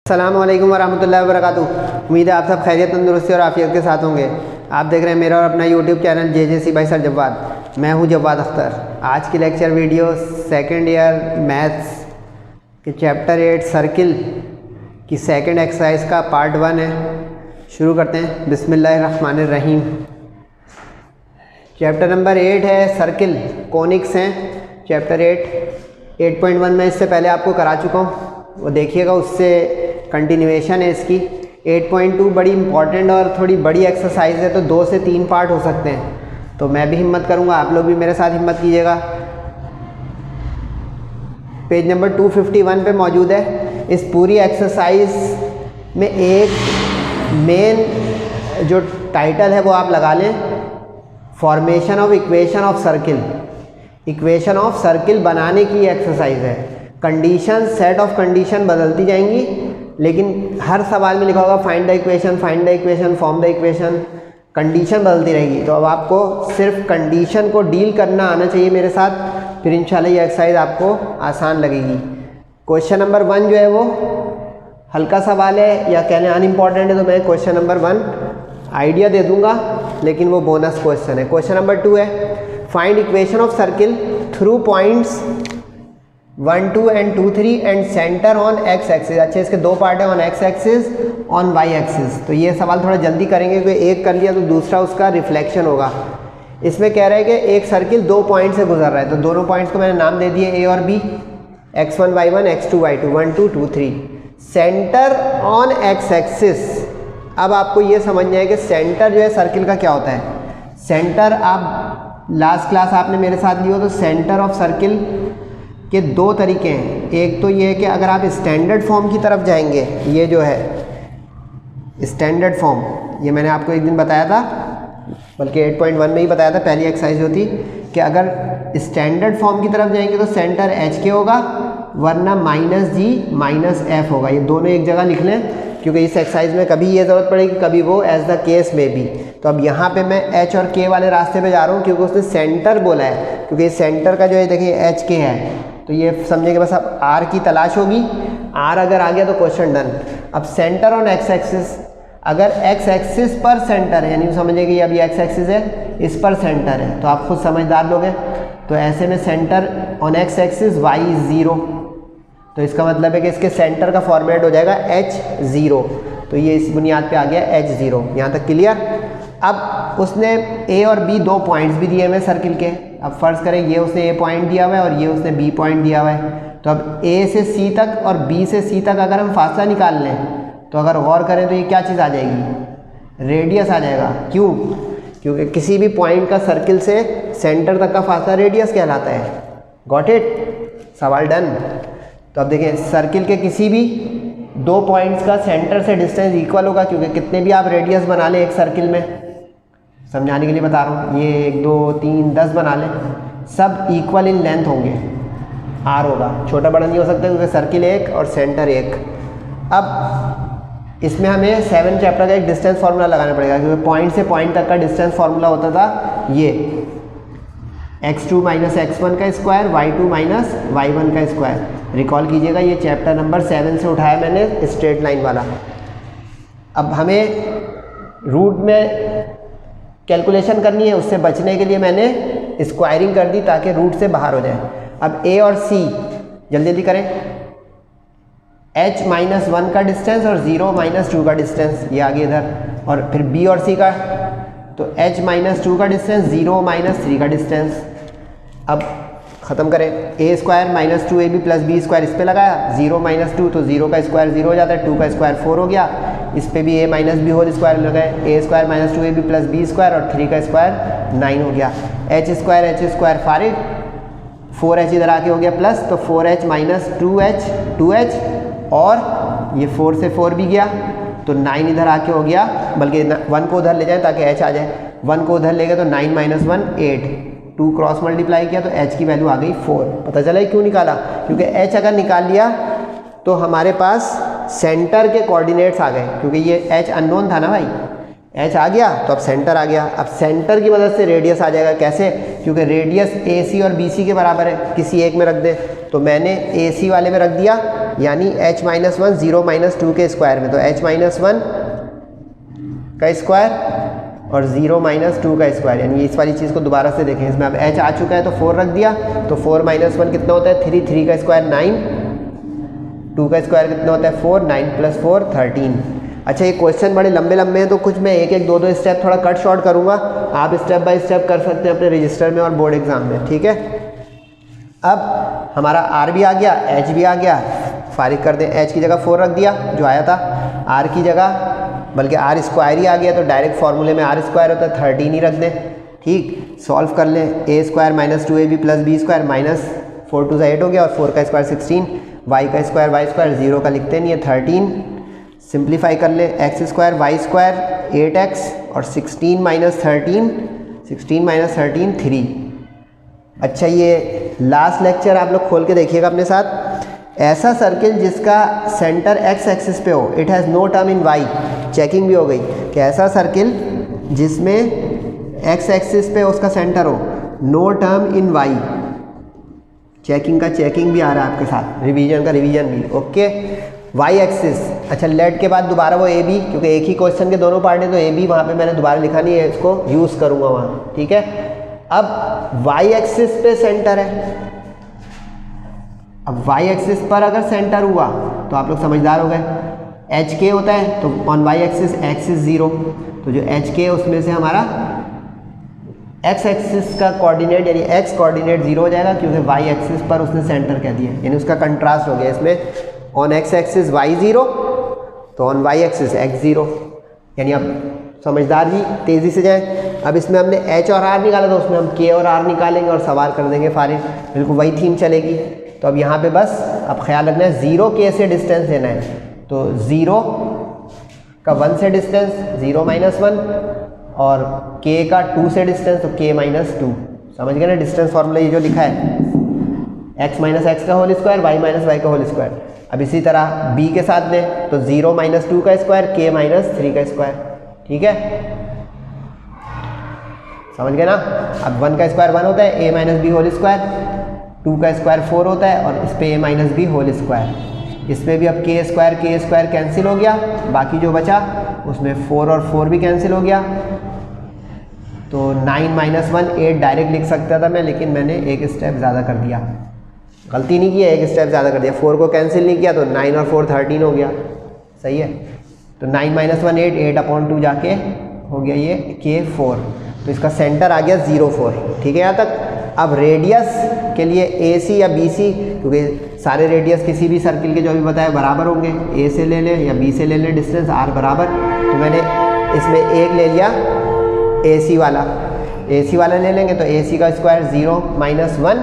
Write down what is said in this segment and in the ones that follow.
अस्सलाम वालेकुम वरहमतुल्लाहि वबरकातुहू। उम्मीद है आप सब खैरियत तंदुरुस्ती और आफियत के साथ होंगे। आप देख रहे हैं मेरा और अपना YouTube channel JJC by sir Jawwad. मैं हूं जव्वाद अख्तर। आज की lecture video second year maths के चैप्टर 8 सर्किल की सेकंड एक्सरसाइज का पार्ट 1 है। शुरू करते हैं। बिस्मिल्लाहिर्रहमानिर्रहीम। चैप्टर नंबर 8 है सर्किल, कोनिक्स हैं चैप्टर 8.1 में इससे पहले आपको करा चुका हूँ, वो देखिएगा, उससे कंटिन्यूएशन है इसकी। 8.2 बड़ी इंपॉर्टेंट और थोड़ी बड़ी एक्सरसाइज है, तो 2 से 3 पार्ट हो सकते हैं। तो मैं भी हिम्मत करूँगा, आप लोग भी मेरे साथ हिम्मत कीजिएगा। पेज नंबर 251 पे मौजूद है। इस पूरी एक्सरसाइज में एक मेन जो टाइटल है वो आप लगा लें, formation of equation of circle. Equation of circle बनाने की एक्सरसाइज है। कंडीशन, सेट ऑफ कंडीशन बदलती जाएंगी, लेकिन हर सवाल में लिखा होगा find the equation, find the equation, form the equation. Condition बदलती रहेगी, तो अब आपको सिर्फ कंडीशन को डील करना आना चाहिए मेरे साथ, फिर इंशाल्लाह ये एक्सरसाइज आपको आसान लगेगी। क्वेश्चन नंबर 1 जो है वो हल्का सवाल है, या कहने अनइम्पॉर्टेंट है, तो मैं क्वेश्चन नंबर 1 आइडिया दे दूंगा, लेकिन वो बोनस क्वेश्चन है। क्वेश्चन नंबर 2 है, find equation of circle through points 1, 2 and 2, 3 and centre on X axis. अच्छा, इसके 2 पार्ट है, on X axis, on Y axis. तो ये सवाल थोड़ा जल्दी करेंगे, क्योंकि एक कर लिया तो दूसरा उसका रिफ्लेक्शन होगा। इसमें कह रहा है कि एक सर्किल 2 पॉइंट से गुजर रहा है, तो दोनों पॉइंट्स को मैंने नाम दे दिए A और B, x1 y1 x2 y2, 1 2 2 3। Centre on X axis. अब आपको ये समझना है कि सेंटर जो है सर्किल का क्या होता है। सेंटर, आप लास्ट क्लास आपने मेरे साथ ली हो, तो सेंटर ऑफ सर्किल के 2 तरीके हैं। एक तो ये है कि अगर आप स्टैंडर्ड फॉर्म की तरफ जाएंगे, ये जो है स्टैंडर्ड फॉर्म, ये मैंने आपको एक दिन बताया था, बल्कि 8.1 में ही बताया था, पहली एक्सरसाइज होती कि अगर स्टैंडर्ड फॉर्म की तरफ जाएंगे तो सेंटर एच के होगा, वरना -G -F होगा। ये दोनों एक जगह लिख लें, क्योंकि इस एक्सरसाइज में कभी ये ज़रूरत पड़ेगी, कभी वो, एज द केस में भी। तो अब यहाँ पे मैं H और K वाले रास्ते पे जा रहा हूँ, क्योंकि उसने सेंटर बोला है, क्योंकि सेंटर का जो है देखिए HK है, तो ये समझे कि बस अब R की तलाश होगी। R अगर आ गया तो क्वेश्चन डन। अब सेंटर ऑन एक्स एक्सिस, अगर एक्स एक्सिस पर सेंटर है, यानी समझिए कि अभी एक्स एक्सिस है, इस पर सेंटर है, तो आप खुद समझदार लोग हैं। तो ऐसे में centre on X axis y 0, तो इसका मतलब है कि इसके सेंटर का फॉर्मेट हो जाएगा H0। तो ये इस बुनियाद पे आ गया H0। यहाँ तक क्लियर। अब उसने A और B 2 पॉइंट्स भी दिए हुए सर्किल के। अब फर्ज करें ये उसने A पॉइंट दिया हुआ है और ये उसने B पॉइंट दिया हुआ है। तो अब A से C तक और B से C तक अगर हम फासला निकाल लें, तो अगर गौर करें तो ये क्या चीज़ आ जाएगी, रेडियस आ जाएगा। क्यों? क्योंकि किसी भी पॉइंट का सर्किल से सेंटर तक का फासला रेडियस कहलाता है। Got it? सवाल डन। तो अब देखिए, सर्किल के किसी भी 2 पॉइंट्स का सेंटर से डिस्टेंस इक्वल होगा, क्योंकि कितने भी आप रेडियस बना लें एक सर्किल में, समझाने के लिए बता रहा हूँ, ये 1 2 3 10 बना लें, सब इक्वल इन लेंथ होंगे। R होगा, छोटा बड़ा नहीं हो सकता, क्योंकि सर्किल एक और सेंटर एक। अब इसमें हमें 7 चैप्टर का एक डिस्टेंस फार्मूला लगाना पड़ेगा, क्योंकि पॉइंट से पॉइंट तक का डिस्टेंस फार्मूला होता था ये x2 - x1 का स्क्वायर, y2 - y1 का स्क्वायर। रिकॉल कीजिएगा, ये चैप्टर नंबर 7 से उठाया मैंने, स्ट्रेट लाइन वाला। अब हमें रूट में कैलकुलेशन करनी है, उससे बचने के लिए मैंने स्क्वायरिंग कर दी, ताकि रूट से बाहर हो जाए। अब A और C जल्दी जल्दी करें। H -1 का डिस्टेंस और 0 -2 का डिस्टेंस, ये आ गया इधर। और फिर B और C का, तो H -2 का डिस्टेंस, 0 -3 का डिस्टेंस। अब ख़त्म करें। A square -2AB + B square, इस पर लगाया, 0 - 2, तो 0 का स्क्वायर 0 हो जाता है, 2 का स्क्वायर 4 हो गया। इस पे भी A - B होल स्क्वायर लगाए, A square -2AB + B square, और 3 का स्क्वायर 9 हो गया। H स्क्वायर फारिग, 4H इधर आके हो गया प्लस, तो 4H - 2H, और ये 4 से 4 भी गया, तो 9 इधर आके हो गया, बल्कि 1 को उधर ले जाए ताकि H आ जाए, 1 को उधर ले गए तो 9 - 1 8, 2 क्रॉस मल्टीप्लाई किया तो H की वैल्यू आ गई 4। पता चला क्यों निकाला? क्योंकि H अगर निकाल लिया तो हमारे पास सेंटर के कोऑर्डिनेट्स आ गए, क्योंकि ये H अननोन था ना भाई, एच आ गया तो अब सेंटर आ गया। अब सेंटर की मदद से रेडियस आ जाएगा। कैसे? क्योंकि रेडियस ए सी और बी सी के बराबर है, किसी एक में रख दें, तो मैंने ए सी वाले में रख दिया, यानी h माइनस 1 0 माइनस 2 के स्क्वायर में, तो h माइनस 1 का स्क्वायर और 0 माइनस 2 का स्क्वायर, यानी इस वाली चीज़ को दोबारा से देखें। इसमें अब h आ चुका है तो 4 रख दिया, तो 4 माइनस 1 कितना होता है 3, 3 का स्क्वायर 9, 2 का स्क्वायर कितना होता है 4, 9 प्लस 4 13। अच्छा, ये क्वेश्चन बड़े लंबे लंबे हैं तो कुछ मैं एक एक दो दो स्टेप थोड़ा कट शॉर्ट करूँगा, आप स्टेप बाय स्टेप कर सकते हैं अपने रजिस्टर में और बोर्ड एग्जाम में, ठीक है। अब हमारा r भी आ गया, h भी आ गया, फारिग कर दें, h की जगह 4 रख दिया जो आया था, r की जगह बल्कि r स्क्वायर ही आ गया तो डायरेक्ट फार्मूले में r स्क्वायर होता है 13 ही रख दें, ठीक। सॉल्व कर लें, a square minus 2ab plus b square minus 4 2 8 हो गया और 4 का स्क्वायर 16, y का स्क्वायर y स्क्वायर 0 का लिखते नहीं है 13, सिंप्लीफाई कर ले, x square Y square 8x और 16 माइनस 13 3। अच्छा, ये लास्ट लेक्चर आप लोग खोल के देखिएगा अपने साथ। ऐसा सर्किल जिसका सेंटर x एक्सिस पे हो, it has no term in y, checking भी हो गई कि ऐसा सर्किल जिसमें x एक्सिस पे उसका सेंटर हो, no term in y, checking का चेकिंग भी आ रहा है आपके साथ, रिवीजन का रिवीजन भी, ओके। वाई एक्सिस, अच्छा लेट के बाद दोबारा वो ए बी, क्योंकि एक ही क्वेश्चन के दोनों पार्ट है तो ए बी वहाँ पे मैंने दोबारा लिखा नहीं है, इसको यूज़ करूँगा वहाँ, ठीक है। अब वाई एक्सिस पे सेंटर है, अब वाई एक्सिस पर अगर सेंटर हुआ तो आप लोग समझदार हो गए। एच के होता है तो on Y axis X is 0, तो जो एच के उसमें से हमारा एक्स एक्सिस का कोऑर्डिनेट यानी एक्स कोऑर्डिनेट 0 हो जाएगा, क्योंकि वाई एक्सिस पर उसने सेंटर कह दिया, यानी उसका कंट्रास्ट हो गया। इसमें ऑन एक्स एक्सिस वाई 0 तो ऑन वाई एक्सिस एक्स 0, यानी अब समझदार जी तेज़ी से जाएं। अब इसमें हमने h और r निकाला तो उसमें हम k और r निकालेंगे और सवाल कर देंगे फारिग, बिल्कुल वही थीम चलेगी। तो अब यहाँ पे बस अब ख्याल रखना है 0 k से डिस्टेंस लेना है, तो 0 का 1 से डिस्टेंस 0 माइनस 1 और k का 2 से डिस्टेंस तो k माइनस 2, समझ गए ना डिस्टेंस फार्मूला ये जो लिखा है, x माइनस एक्स का whole square y minus Y का होल स्क्वायर। अब इसी तरह b के साथ लें तो 0 माइनस 2 का स्क्वायर k माइनस 3 का स्क्वायर, ठीक है, समझ गए ना। अब 1 का स्क्वायर 1 होता है, a minus B whole square, 2 का स्क्वायर 4 होता है और इस पे a minus B whole square. इसमें भी अब k स्क्वायर कैंसिल हो गया, बाकी जो बचा उसमें 4 और 4 भी कैंसिल हो गया, तो 9 माइनस 1 8 डायरेक्ट लिख सकता था मैं, लेकिन मैंने एक स्टेप ज़्यादा कर दिया, गलती नहीं की है, एक स्टेप ज़्यादा कर दिया, 4 को कैंसिल नहीं किया तो 9 और 4 13 हो गया, सही है। तो 9 माइनस 1 8 अपॉन 2 जाके हो गया ये k4, तो इसका सेंटर आ गया 0 4, ठीक है यहाँ तक। अब रेडियस के लिए ए सी या बी सी, क्योंकि सारे रेडियस किसी भी सर्किल के जो अभी बताया बराबर होंगे, ए से ले लें या बी से ले लें डिस्टेंस r बराबर, तो मैंने इसमें एक ले लिया ए सी वाला ले लेंगे तो ए सी का स्क्वायर 0 माइनस 1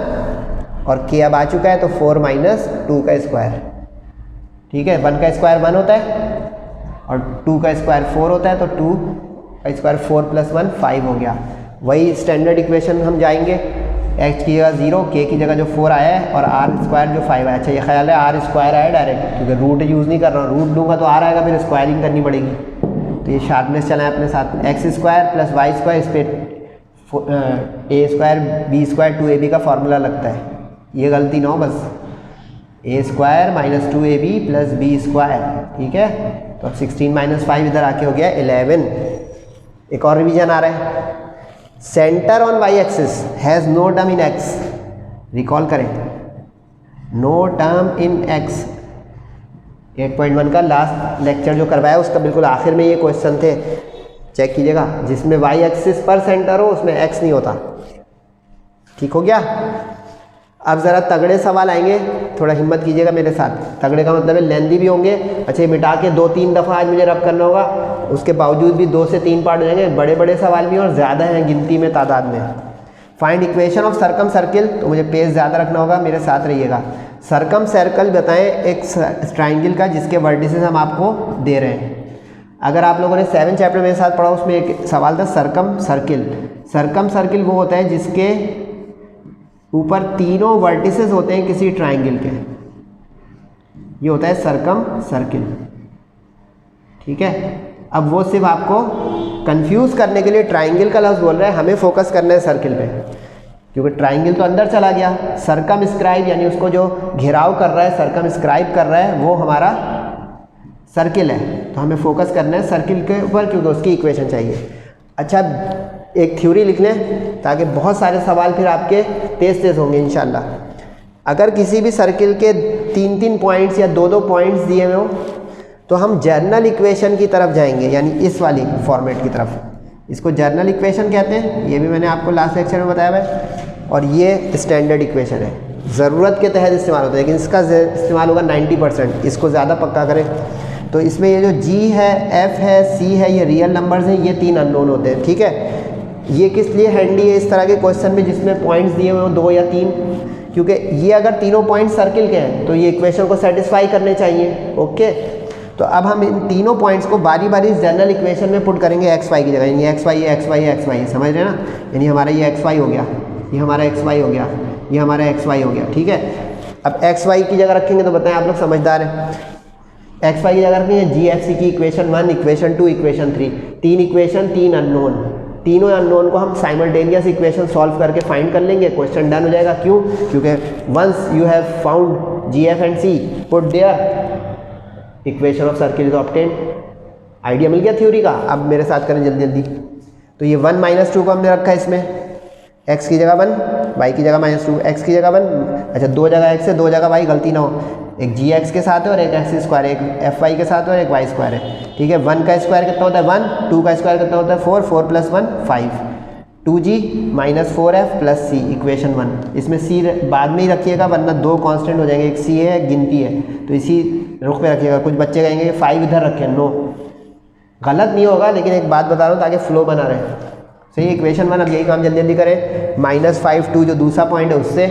और k अब आ चुका है तो 4 माइनस 2 का स्क्वायर, ठीक है। 1 का स्क्वायर 1 होता है और 2 का स्क्वायर 4 होता है, तो 2 का स्क्वायर 4 प्लस 1 5 हो गया। वही स्टैंडर्ड इक्वेशन हम जाएंगे, x की जगह 0, k की जगह जो 4 आया है और r स्क्वायर जो 5 आया। अच्छा, ये ख्याल है r स्क्वायर आया डायरेक्ट, क्योंकि रूट यूज़ नहीं कर रहा हूँ, रूट लूँगा तो r आएगा, फिर स्क्वायरिंग करनी पड़ेगी, तो ये शार्पनेस चला है अपने साथ। X square plus Y square, इस पर ए स्क्वायर बी स्क्वायर 2ab का फार्मूला लगता है, ये गलती ना हो बस, a square minus 2ab plus b square, ठीक है। तो अब 16 माइनस 5 इधर आके हो गया 11। एक और रिवीजन आ रहा है, centre on Y axis has no term in X, recall करें, नो टर्म इन एक्स। 8.1 का लास्ट लेक्चर जो करवाया उसका बिल्कुल आखिर में ये क्वेश्चन थे, चेक कीजिएगा, जिसमें वाई एक्सिस पर सेंटर हो उसमें एक्स नहीं होता, ठीक हो गया। अब ज़रा तगड़े सवाल आएंगे, थोड़ा हिम्मत कीजिएगा मेरे साथ, तगड़े का मतलब है लेंदी भी होंगे। अच्छा, ये मिटा के 2-3 दफ़ा आज मुझे रब करना होगा, उसके बावजूद भी 2 से 3 पार्ट हो जाएंगे, बड़े बड़े सवाल भी और ज़्यादा हैं गिनती में, तादाद में। Find equation of circum circle, तो मुझे पेज ज़्यादा रखना होगा, मेरे साथ रहिएगा। सर्कम सर्कल बताएं एक ट्राइंगल का जिसके वर्टिसेस हम आपको दे रहे हैं। अगर आप लोगों ने 7 चैप्टर मेरे साथ पढ़ा, उसमें एक सवाल था सर्कम सर्किल। सर्कम सर्किल वो होता है जिसके ऊपर तीनों वर्टिसेस होते हैं किसी ट्राइंगल के, ये होता है सर्कम सर्किल, ठीक है। अब वो सिर्फ आपको कंफ्यूज करने के लिए ट्राइंगल का लफ्ज़ बोल रहा है, हमें फोकस करना है सर्किल पे, क्योंकि ट्राइंगल तो अंदर चला गया। सरकमस्क्राइब यानी उसको जो घेराव कर रहा है, सरकमस्क्राइब कर रहा है, वो हमारा सर्किल है, तो हमें फोकस करना है सर्किल के ऊपर, क्योंकि उसकी इक्वेशन चाहिए। अच्छा, एक थ्योरी लिख लें ताकि बहुत सारे सवाल फिर आपके तेज़ तेज़ होंगे इंशाल्लाह। अगर किसी भी सर्किल के 3-3 पॉइंट्स या 2-2 पॉइंट्स दिए हुए हों तो हम जर्नल इक्वेशन की तरफ जाएंगे, यानी इस वाली फॉर्मेट की तरफ। इसको जर्नल इक्वेशन कहते हैं, ये भी मैंने आपको लास्ट लेक्चर में बताया है। और ये स्टैंडर्ड इक्वेशन है, ज़रूरत के तहत इस्तेमाल होता है, लेकिन इसका इस्तेमाल होगा 90%, इसको ज़्यादा पक्का करें। तो इसमें ये जो G है, F है, C है, ये रियल नंबर्स हैं, ये 3 अननोन होते हैं, ठीक है। ये किस लिए हैंडी है इस तरह के क्वेश्चन में जिसमें पॉइंट्स दिए हुए हों 2 या 3, क्योंकि ये अगर तीनों पॉइंट सर्किल के हैं तो ये इक्वेशन को सेटिस्फाई करने चाहिए। ओके, तो अब हम इन तीनों पॉइंट्स को बारी बारी इस जनरल इक्वेशन में पुट करेंगे एक्स वाई की जगह, यानी X Y X Y X Y, समझ रहे हैं ना। यानी हमारा ये एक्स वाई हो गया, ये हमारा एक्स वाई हो गया, ये हमारा एक्स वाई हो गया, ठीक है। अब एक्स वाई की जगह रखेंगे तो बताएं आप लोग समझदार हैं। एक्स वाई की जगह रखेंगे जी एफ सी की equation 1, equation 2, equation 3, 3 equation 3 unknown, तीनों अननोन को हम साइमल्टेनियस इक्वेशन सॉल्व करके फाइंड कर लेंगे, क्वेश्चन डन हो जाएगा। क्यों? क्योंकि once you have found G F and C, put there equation of circle is obtained. Idea मिल गया थ्योरी का। अब मेरे साथ करें जल्दी जल्दी। तो ये 1 - 2 को हमने रखा है इसमें, x की जगह 1, y की जगह -2, x की जगह 1, अच्छा 2 जगह x है 2 जगह y, गलती ना हो, एक जी एक्स के साथ है और एक एक्स स्क्वायर, एक एफ वाई के साथ है और एक वाई स्क्वायर है, ठीक है। 1 का स्क्वायर कितना होता है 1, 2 का स्क्वायर कितना होता है 4, 4 + 1 5, 2g - 4f + c, इक्वेशन 1। इसमें c बाद में ही रखिएगा वरना 2 कांस्टेंट हो जाएंगे, एक c है एक गिनती है, तो इसी रुख पे रखिएगा। कुछ बच्चे कहेंगे 5 इधर रखें, नो, गलत नहीं होगा, लेकिन एक बात बता रहा हूँ ताकि फ्लो बना रहे। सही, इक्वेशन 1। अब यही काम जल्दी जल्दी करें, -5 2 जो दूसरा पॉइंट है उससे,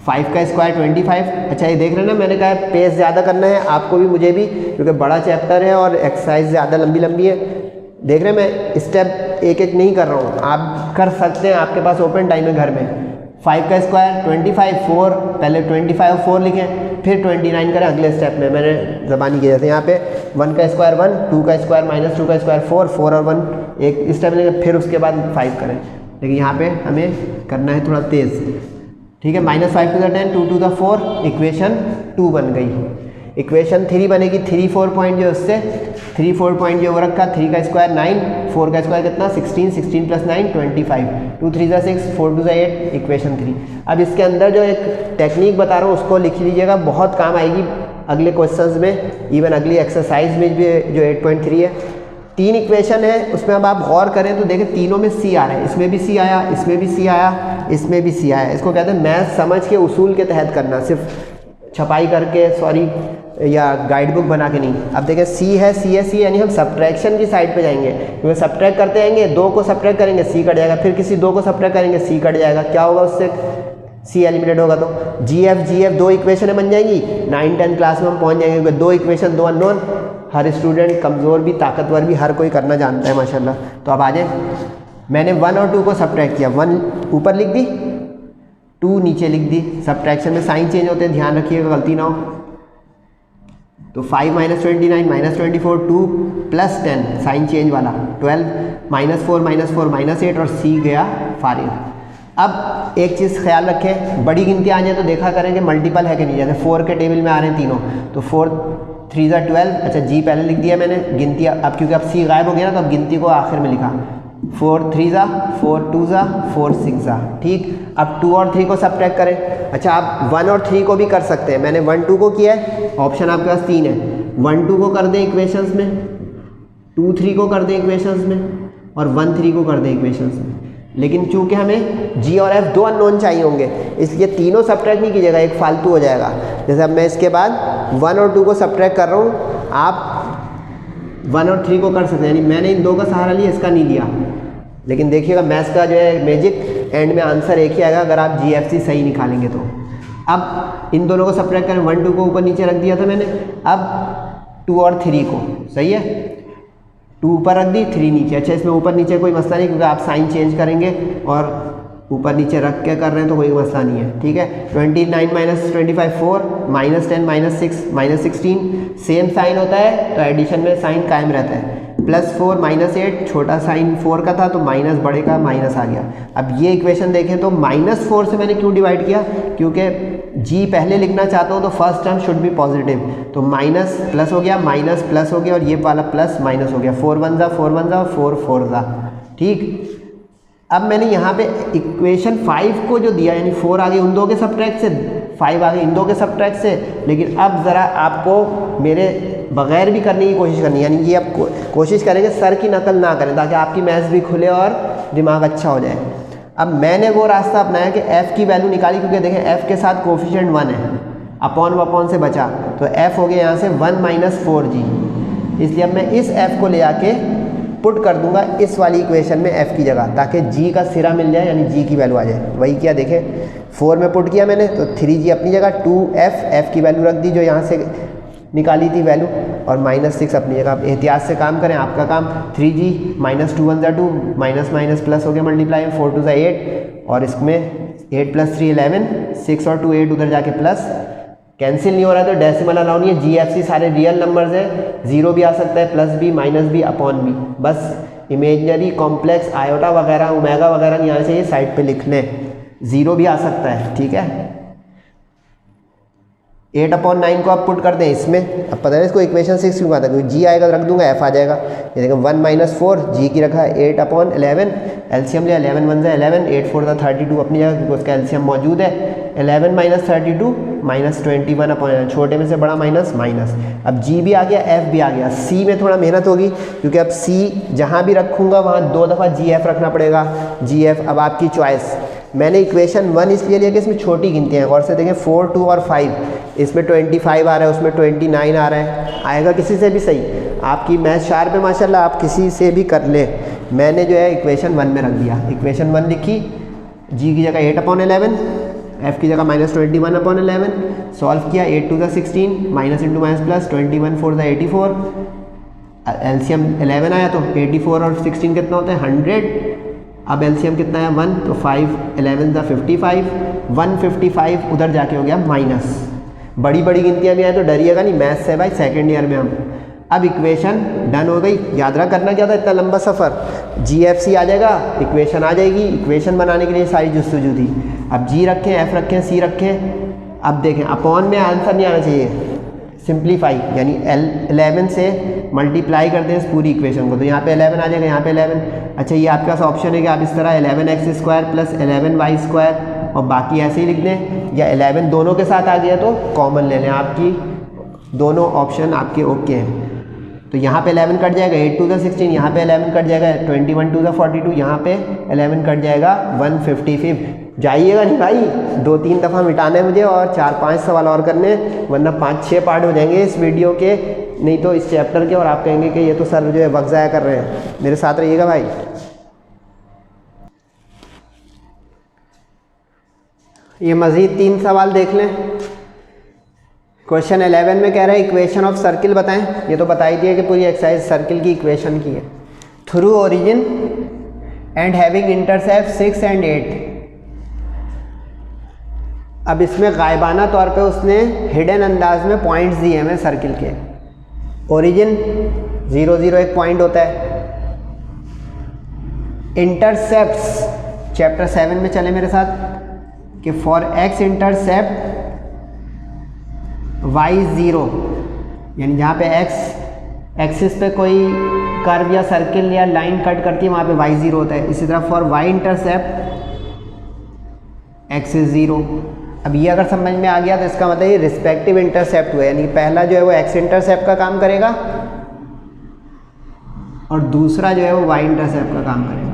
5 का स्क्वायर 25। अच्छा ये देख रहे हैं ना, मैंने कहा पेस ज़्यादा करना है आपको भी मुझे भी, क्योंकि बड़ा चैप्टर है और एक्सरसाइज ज़्यादा लंबी लंबी है। देख रहे हैं मैं स्टेप एक एक नहीं कर रहा हूँ, आप कर सकते हैं, आपके पास ओपन टाइम है घर में। 5 का स्क्वायर 25, 4, पहले 25 और 4 लिखें, फिर 29 करें अगले स्टेप में। मैंने ज़बानी किया, जैसे यहाँ पे 1 का स्क्वायर 1, 2 का स्क्वायर -2 का स्क्वायर 4, 4 और 1 एक स्टेप लेंगे, फिर उसके बाद 5 करें। लेकिन यहाँ पे हमें करना है थोड़ा तेज़, ठीक है। -5 × 10, 2 × 4, इक्वेशन 2 बन गई। इक्वेशन 3 बनेगी, 3 4 पॉइंट जो उससे 3 4 पॉइंट जो वो रखा, 3 का स्क्वायर 9, 4 का स्क्वायर कितना 16, 16 + 9 25, 2 3 = 6, 4 2 = 8, इक्वेशन 3। अब इसके अंदर जो एक टेक्निक बता रहा हूँ उसको लिख लीजिएगा, बहुत काम आएगी अगले क्वेश्चंस में, इवन अगली एक्सरसाइज में भी जो 8.3 है। 3 इक्वेशन है, उसमें अब आप गौर करें तो देखें तीनों में सी आ रहा है, इसमें भी सी आया, इसमें भी सी आया, इसमें भी सी आया। इसको कहते हैं मैथ समझ के उसूल के तहत करना, सिर्फ छपाई करके या गाइड बुक बना के नहीं। अब देखें सी है, सी है, सी, यानी हम सब्ट्रैक्शन की साइड पे जाएंगे, क्योंकि सब्ट्रैक्ट करते जाएंगे, 2 को सब्ट्रैक्ट करेंगे सी कट जाएगा, फिर किसी 2 को सब्ट्रैक्ट करेंगे सी कट जाएगा, क्या होगा उससे सी एलिमिनेट होगा। तो जी एफ 2 इक्वेशनें बन जाएंगी। 9 10 क्लास में हम पहुँच जाएंगे, क्योंकि 2 इक्वेशन 2 अननोन, हर स्टूडेंट कमज़ोर भी ताकतवर भी हर कोई करना जानता है माशाल्लाह। तो अब आ जाए, मैंने 1 और 2 को सब्ट्रैक्ट किया, 1 ऊपर लिख दी, 2 नीचे लिख दी। सब्ट्रैक्शन में साइन चेंज होते हैं, ध्यान रखिएगा गलती ना हो। तो 5 - 29 - 24, 2 + 10 साइन चेंज वाला 12, -4 -4 -8 और सी गया फारिग। अब एक चीज़ ख्याल रखें, बड़ी गिनती आ जाए तो देखा करेंगे मल्टीपल है कि नहीं, जैसे 4 के टेबल में आ रहे हैं तीनों, तो 4 3 = 12, अच्छा जी पहले लिख दिया मैंने, गिनती अब क्योंकि अब सी गायब हो गया ना तो अब गिनती को आखिर में लिखा, 4 3 = 4 2 = 4 6 = ठीक। अब 2 और 3 को सब्ट्रैक्ट करें। अच्छा आप 1 और 3 को भी कर सकते हैं, मैंने 1 2 को किया है, ऑप्शन आपके पास 3 है, 1 2 को कर दें इक्वेशंस में, 2 3 को कर दें इक्वेशंस में, और 1 3 को कर दें इक्वेशंस में। लेकिन चूंकि हमें जी और एफ 2 अननोन चाहिए होंगे, इसलिए तीनों सब्ट्रैक्ट नहीं कीजिएगा, एक फालतू हो जाएगा। जैसे अब मैं इसके बाद 1 और 2 को सब्ट्रैक्ट कर रहा हूँ, आप 1 और 3 को कर सकते हैं, यानी मैंने इन 2 का सहारा लिया, इसका नहीं लिया। लेकिन देखिएगा मैथ्स का जो है मैजिक, एंड में आंसर एक ही आएगा अगर आप GFC सही निकालेंगे तो। अब इन दोनों को सब्ट्रैक्ट करें, 1 2 को ऊपर नीचे रख दिया था मैंने, अब 2 और 3 को, सही है, 2 ऊपर रख दी, 3 नीचे। अच्छा इसमें ऊपर नीचे कोई मसला नहीं, क्योंकि आप साइन चेंज करेंगे और ऊपर नीचे रख के कर रहे हैं तो कोई मसला नहीं है, ठीक है। 29 minus 25 4, minus 10 minus 6 minus 16, same sign होता है तो एडिशन में साइन कायम रहता है। प्लस 4 माइनस 8, छोटा साइन 4 का था तो माइनस बड़े का माइनस आ गया। अब ये इक्वेशन देखें तो माइनस 4 से मैंने क्यों डिवाइड किया, क्योंकि जी पहले लिखना चाहता हूँ तो first term should be positive, तो माइनस प्लस हो गया, माइनस प्लस हो गया और ये वाला प्लस माइनस हो गया। 4 1 जा 4 1 जा 4 4 जा, ठीक। अब मैंने यहाँ पे इक्वेशन 5 को जो दिया, यानी 4 आगे उन दो के सबट्रैक्ट से, 5 आगे इन दो के सबट्रैक्ट से, लेकिन अब ज़रा आपको मेरे बगैर भी करने की कोशिश करनी है, यानी कि आप कोशिश करेंगे सर की नकल ना करें ताकि आपकी मैथ्स भी खुले और दिमाग अच्छा हो जाए। अब मैंने वो रास्ता अपनाया कि f की वैल्यू निकाली, क्योंकि देखें f के साथ कोफिशिएंट 1 है, अपॉन से बचा तो f हो गया यहाँ से 1 माइनस 4g, इसलिए अब मैं इस f को ले आके पुट कर दूंगा इस वाली इक्वेशन में f की जगह, ताकि g का सिरा मिल जाए, यानी g की वैल्यू आ जाए। वही किया, देखें 4 में पुट किया मैंने तो 3g अपनी जगह, 2f f की वैल्यू रख दी जो यहाँ से निकाली थी वैल्यू, और माइनस 6 अपनी जगह। आप एहतियात से काम करें, आपका काम 3g minus 2 1 2, minus minus plus हो गया मल्टीप्लाई में, 4 2 8, और इसमें 8 प्लस 3 11, 6 और 2 8, उधर जाके प्लस, कैंसिल नहीं हो रहा है तो डेसिमल अलाउ नहीं है। GFC सारे रियल नंबर्स है, जीरो भी आ सकता है, प्लस भी, माइनस भी, अपॉन भी, बस इमेजनरी कॉम्प्लेक्स आयोटा वगैरह ओमेगा वगैरह नहीं आना चाहिए, साइड पे लिख लें। जीरो भी आ सकता है, ठीक है। 8/9 को आप पुट कर दें इसमें, अब पता है इसको इक्वेशन 6 क्यों आता है, क्योंकि जी आएगा रख दूंगा f आ जाएगा। ये देखो 1 माइनस 4 जी की रखा है, 8/11, एलसीएम लिया, 11 1 जा 11, 8 4 जा 32 अपनी जगह, क्योंकि उसका एलसीएम मौजूद है। 11 माइनस 32 माइनस 21, छोटे में से बड़ा माइनस माइनस। अब जी भी आ गया, एफ भी आ गया। सी में थोड़ा मेहनत होगी, क्योंकि अब सी जहाँ भी रखूँगा वहाँ 2 दफ़ा जी एफ रखना पड़ेगा, जी एफ। अब आपकी चॉइस, मैंने इक्वेशन 1 इसलिए लिया कि इसमें छोटी गिनतियाँ हैं, और से देखें 4 2 और 5, इसमें 25 आ रहा है, उसमें 29 आ रहा है, आएगा किसी से भी सही। आपकी मैथ शार्प है माशाल्लाह, आप किसी से भी कर लें। मैंने जो है इक्वेशन 1 में रख दिया, इक्वेशन 1 लिखी, जी की जगह 8/11, एफ की जगह माइनस 21/11, सॉल्व किया, 8 2 जा 16, माइनस इंटू माइनस प्लस, 21 4 जा 84, एलसीएम 11 आया तो 84 और 16 कितना होता है 100। अब एलसीएम कितना है 1, तो 5 11 जा 55, 155 उधर जाके हो गया माइनस। बड़ी बड़ी गिनतियाँ भी आए तो डरिएगा नहीं, मैथ्स है भाई, सेकेंड ईयर में हम। अब इक्वेशन डन हो गई, याद रख करना क्या था इतना लंबा सफ़र, GFC आ जाएगा, इक्वेशन आ जाएगी, इक्वेशन बनाने के लिए सारी जुस्तजू थी। अब जी रखें, एफ रखें, सी रखें। अब देखें अपॉन में आंसर नहीं आना चाहिए, सिंप्लीफाई, यानी 11 से मल्टीप्लाई करते हैं इस पूरी इक्वेशन को, तो यहाँ पे 11 आ जाएगा, यहाँ पे 11। अच्छा, ये आपके पास ऑप्शन है कि आप इस तरह 11x² प्लस 11y² और बाकी ऐसे ही लिख दें, या 11 दोनों के साथ आ गया तो कॉमन ले लें, आपकी दोनों ऑप्शन आपके ओके हैं। तो यहाँ पे 11 कट जाएगा, 8 2 जा 16, यहाँ पे 11 कट जाएगा, 21 2 जा 42, यहाँ पे 11 कट जाएगा 155। जाइएगा नहीं भाई, 2-3 दफ़ा मिटाना है मुझे और 4-5 सवाल और करने, वरना 5-6 पार्ट हो जाएंगे इस वीडियो के, नहीं तो इस चैप्टर के, और आप कहेंगे कि ये तो सर जो है वक्त ज़ाया कर रहे हैं। मेरे साथ रहिएगा भाई। ये मज़ीद 3 सवाल देख लें। क्वेश्चन 11 में कह रहा है इक्वेशन ऑफ सर्किल बताएं, ये तो बता ही दिया कि पूरी एक्सरसाइज सर्किल की इक्वेशन की है। Through origin and having intercept 6 और 8। अब इसमें गायबाना तौर पे उसने हिडन अंदाज में पॉइंट्स दिए हमें सर्किल के। ओरिजिन 0 0 एक पॉइंट होता है। इंटरसेप्ट्स चैप्टर 7 में चले मेरे साथ कि फॉर एक्स इंटरसेप्ट y 0, यानी जहाँ पे x एक्सिस पे कोई कर्व या सर्किल या लाइन कट करती है वहाँ पे y 0 होता है। इसी तरह for y intercept x is 0। अब ये अगर समझ में आ गया तो इसका मतलब ये रिस्पेक्टिव इंटरसेप्ट हुआ, यानी पहला जो है वो x इंटरसेप्ट का काम करेगा और दूसरा जो है वो y इंटरसेप्ट का काम करेगा।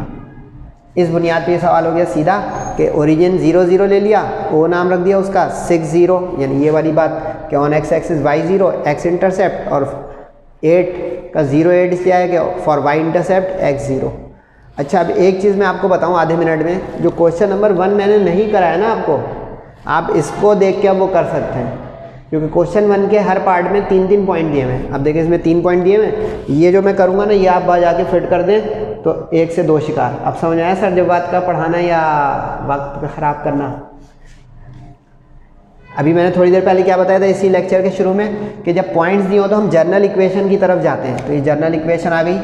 इस बुनियाद पे ये सवाल हो गया सीधा कि ओरिजिन 0 0 ले लिया, ओ नाम रख दिया उसका 6 0, यानी ये वाली बात कि on X axis y 0 x intercept, और 8 का 0 8 इसलिए आया कि फॉर y इंटरसेप्ट x 0। अच्छा, अब एक चीज़ मैं आपको बताऊं आधे मिनट में, जो क्वेश्चन नंबर 1 मैंने नहीं कराया ना आपको, आप इसको देख के अब वो कर सकते हैं, क्योंकि क्वेश्चन 1 के हर पार्ट में 3-3 पॉइंट दिए हुए हैं। अब देखिए इसमें 3 पॉइंट दिए हुए हैं, ये जो मैं करूँगा ना ये आप बाहर जाके फिट कर दें तो 1 से 2 शिकार। अब समझ आया सर जब बात का पढ़ाना या वक्त ख़राब करना। अभी मैंने थोड़ी देर पहले क्या बताया था इसी लेक्चर के शुरू में कि जब पॉइंट्स दिए हो तो हम जर्नल इक्वेशन की तरफ जाते हैं। तो ये जर्नल इक्वेशन आ गई।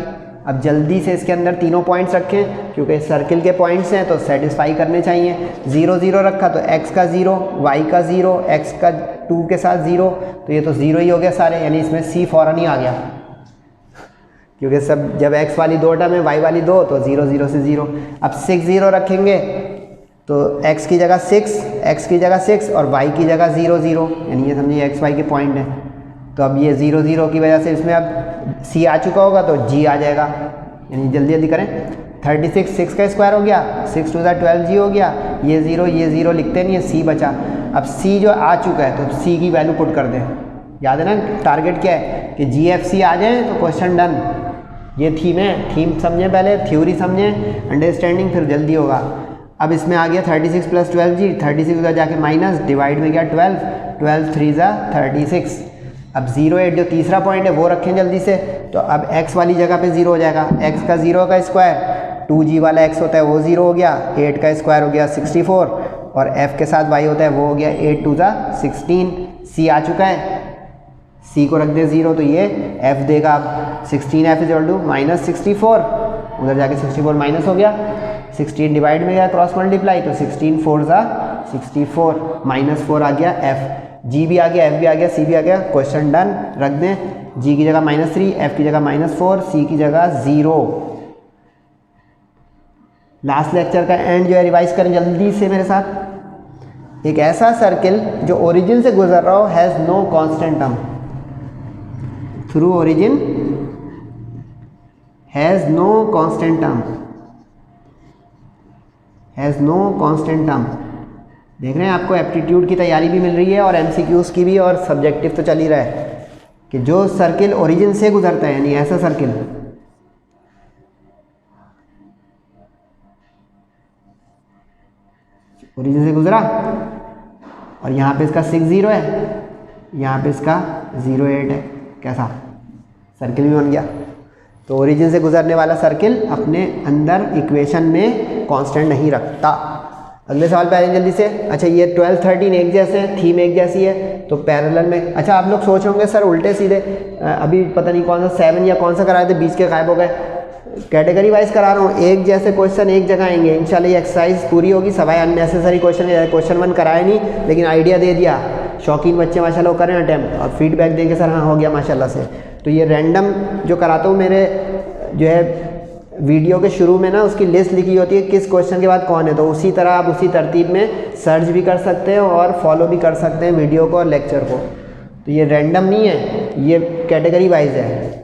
अब जल्दी से इसके अंदर तीनों पॉइंट्स रखें क्योंकि सर्किल के पॉइंट्स हैं तो सेटिस्फाई करने चाहिए। 0 0 रखा तो x का 0, y का 0, x का 2 के साथ 0, तो ये तो 0 ही हो गया सारे, यानी इसमें c फ़ौरन ही आ गया क्योंकि सब जब x वाली 2 टर्म है y वाली 2 तो 0 0 से 0। अब 6 0 रखेंगे तो x की जगह 6, x की जगह 6 और y की जगह 0 0, यानी ये समझिए x y के पॉइंट हैं। तो अब ये 0 0 की वजह से इसमें अब c आ चुका होगा तो g आ जाएगा, यानी जल्दी जल्दी करें। 36 6 का स्क्वायर हो गया, 6 2 12g हो गया, ये 0 लिखते नहीं है, c बचा। अब c जो आ चुका है तो c की वैल्यू पुट कर दें। याद है ना टारगेट क्या है कि GFC आ जाए तो क्वेश्चन डन। ये थीम है, थीम समझें पहले, थ्योरी समझें, अंडरस्टैंडिंग फिर जल्दी होगा। अब इसमें आ गया 36 + 12g, 36 उधर जाके माइनस, डिवाइड में गया 12, 12 3 ज़ा 36। अब 08 जो तीसरा पॉइंट है वो रखें जल्दी से, तो अब x वाली जगह पे 0 हो जाएगा। x का 0 का स्क्वायर 2g वाला x होता है वो 0 हो गया, 8 का स्क्वायर हो गया 64 और f के साथ y होता है वो हो गया 8 2 ज़ा 16। c आ चुका है, c को रख दे 0 तो ये f देगा। अब 16f = -64, उधर जाके 64 माइनस हो गया, 16 डिवाइड में गया क्रॉस मल्टीप्लाई तो 16 4 ज़ा 64, -4 आ गया f। g भी आ गया, f भी आ गया, c भी आ गया, क्वेश्चन डन। रख दें g की जगह -3, f की जगह -4, c की जगह 0। लास्ट लेक्चर का एंड जो है रिवाइज करें जल्दी से मेरे साथ। एक ऐसा सर्किल जो ओरिजिन से गुजर रहा हो has no constant term, through origin has no constant term, has no constant term. देख रहे हैं आपको एप्टीट्यूड की तैयारी भी मिल रही है और MCQs की भी, और सब्जेक्टिव तो चल ही रहा है कि जो सर्किल ओरिजिन से गुजरता है, यानी ऐसा सर्किल ओरिजिन से गुजरा और यहाँ पे इसका 6 0 है, यहाँ पे इसका 0 8 है, कैसा सर्किल भी बन गया। तो ओरिजिन से गुजरने वाला सर्किल अपने अंदर इक्वेशन में कांस्टेंट नहीं रखता। अगले सवाल पे आए जल्दी से। अच्छा ये 12 13 एक जैसे हैं, थीम एक जैसी है, तो पैरेलल में। अच्छा आप लोग सोच होंगे सर उल्टे सीधे, अभी पता नहीं कौन सा 7 या कौन सा करा रहे थे, बीच के गायब हो गए। कैटेगरी वाइज करा रहा हूँ, एक जैसे क्वेश्चन एक जगह आएंगे। इंशाल्लाह ये एक्सरसाइज पूरी होगी, सवाए अननेसेसरी क्वेश्चन 1 कराया नहीं लेकिन आइडिया दे दिया। शौकीन बच्चे माशाल्लाह करें अटैम्प्ट और फीडबैक देंगे सर हाँ हो गया माशाल्लाह से। तो ये रैंडम जो कराता हूँ मेरे जो है वीडियो के शुरू में ना उसकी लिस्ट लिखी होती है किस क्वेश्चन के बाद कौन है, तो उसी तरह आप उसी तरतीब में सर्च भी कर सकते हैं और फॉलो भी कर सकते हैं वीडियो को और लेक्चर को। तो ये रैंडम नहीं है, ये कैटेगरी वाइज है।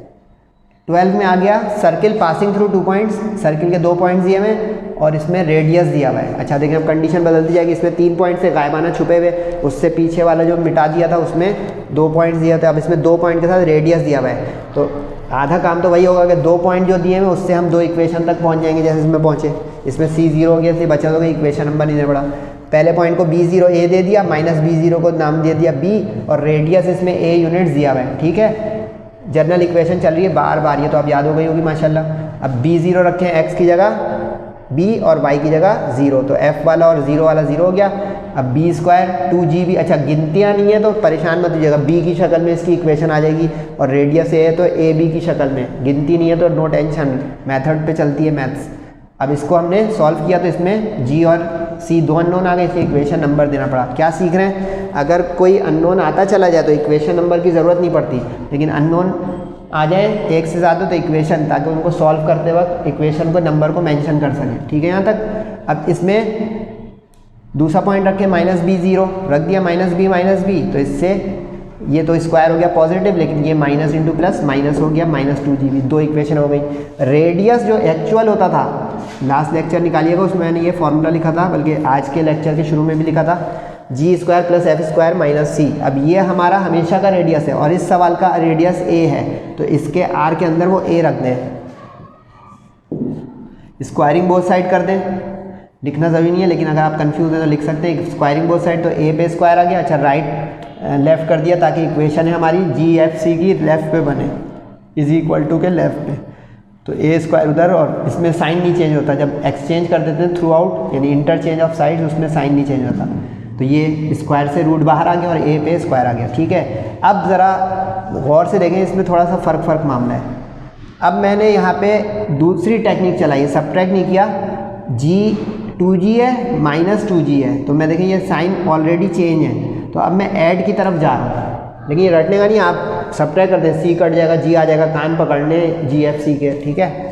12 में आ गया circle passing through 2 points, circle के 2 पॉइंट्स दिए हुए और इसमें रेडियस दिया हुआ है। अच्छा देखिए अब कंडीशन बदलती जाएगी, इसमें 3 पॉइंट से गायबाना छुपे हुए, उससे पीछे वाला जो मिटा दिया था उसमें 2 पॉइंट्स दिया था, अब इसमें 2 पॉइंट के साथ रेडियस दिया हुआ है। तो आधा काम तो वही होगा कि 2 पॉइंट जो दिए हुए उससे हम 2 इक्वेशन तक पहुंच जाएंगे, जैसे इसमें पहुंचे। इसमें C0 हो गया, इसलिए बचा होगा इक्वेशन नंबर नहीं देना पड़ा। पहले पॉइंट को B0 A दे दिया, -B0 को नाम दे दिया B और रेडियस इसमें A यूनिट्स दिया हुआ है। ठीक है, जनरल इक्वेशन चल रही है बार बार, ये तो आप याद हो गई होगी माशाल्लाह। अब B0 रखें x की जगह b और y की जगह 0, तो f वाला और 0 वाला 0 हो गया। अब b² 2gb, अच्छा गिनतियाँ नहीं है तो परेशान मत दीजिएगा, b की शक्ल में इसकी इक्वेशन आ जाएगी और रेडियस a है तो ab की शक्ल में, गिनती नहीं है तो नो टेंशन, मेथड पे चलती है मैथ्स। अब इसको हमने सॉल्व किया तो इसमें g और c 2 अननोन आ गए, इसलिए इक्वेशन नंबर देना पड़ा। क्या सीख रहे हैं, अगर कोई अननोन आता चला जाए तो इक्वेशन नंबर की ज़रूरत नहीं पड़ती, लेकिन अननोन आ जाए एक से ज़्यादा तो इक्वेशन, ताकि उनको सॉल्व करते वक्त इक्वेशन को नंबर को मेंशन कर सकें। ठीक है यहाँ तक। अब इसमें दूसरा पॉइंट रखें -B0 रख दिया, -B, तो इससे ये तो स्क्वायर हो गया पॉजिटिव, लेकिन ये माइनस इंटू प्लस माइनस हो गया -2gb, 2 इक्वेशन हो गई। रेडियस जो एक्चुअल होता था, लास्ट लेक्चर निकालिएगा उसमें मैंने ये फॉर्मूला लिखा था, बल्कि आज के लेक्चर के शुरू में भी लिखा था, g² + f² - c। अब ये हमारा हमेशा का रेडियस है और इस सवाल का रेडियस a है, तो इसके r के अंदर वो a रख दें, स्क्वायरिंग बोथ साइड कर दें। लिखना ज़रूरी नहीं है, लेकिन अगर आप कंफ्यूज हैं तो लिख सकते हैं स्क्वायरिंग बोथ साइड, तो a पे स्क्वायर आ गया। अच्छा राइट लेफ़्ट कर दिया ताकि इक्वेशन है हमारी GFC की लेफ़्ट पे बने, = के लेफ़्ट पे। तो ए स्क्वायर उधर, और इसमें साइन नहीं चेंज होता, जब एक्सचेंज कर देते हैं थ्रू आउट यानी इंटरचेंज ऑफ साइड्स, उसमें साइन नहीं चेंज होता। तो ये स्क्वायर से रूट बाहर आ गया और ए पे स्क्वायर आ गया, ठीक है। अब ज़रा गौर से देखें, इसमें थोड़ा सा फ़र्क मामला है। अब मैंने यहाँ पे दूसरी टेक्निक चलाई, सब्ट्रैक्ट नहीं किया, जी 2g है माइनस 2g है, तो मैं देखें ये साइन ऑलरेडी चेंज है, तो अब मैं ऐड की तरफ जा रहा हूँ, लेकिन ये रटने का नहीं, आप सब्ट्रैक्ट करते हैं, सी कट जाएगा, जी आ जाएगा, कान पकड़ने GFC के, ठीक है।